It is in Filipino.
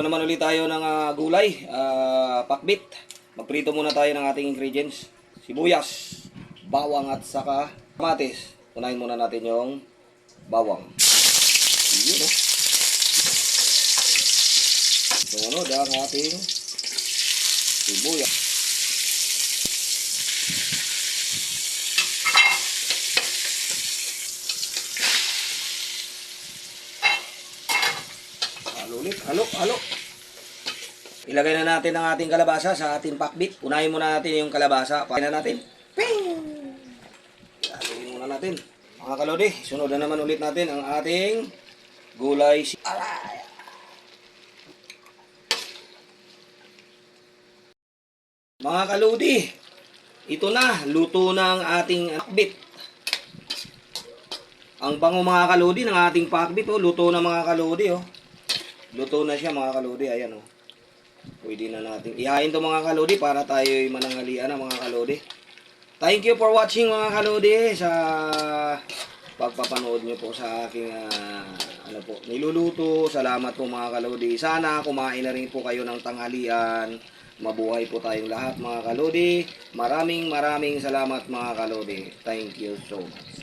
Naman ulit tayo ng gulay, pakbit. Magprito muna tayo ng ating ingredients. Sibuyas, bawang at saka kamatis. Unahin muna natin yung bawang. Yun, oh. Sunod ang ating sibuyas. Halo. Ilagay na natin ang ating kalabasa sa ating pakbit. Unahin muna natin yung kalabasa. Pakain na natin. Ilagay muna natin. Mga kalodi, sunod na naman ulit natin ang ating gulay. Mga kalodi, ito na, luto na ang ating pakbit. Ang bango mga kalodi ng ating pakbit, oh. Luto na mga kalodi, oh. Luto na siya mga kalodi, ayan, oh. Pwede na natin ihain to mga kalodi para tayo'y mananghalian mga kalodi. Thank you for watching mga kalodi sa pagpapanood nyo po sa aking niluluto. Salamat po mga kalodi. Sana kumain na rin po kayo ng tanghalian. Mabuhay po tayong lahat mga kalodi. Maraming salamat mga kalodi. Thank you so much.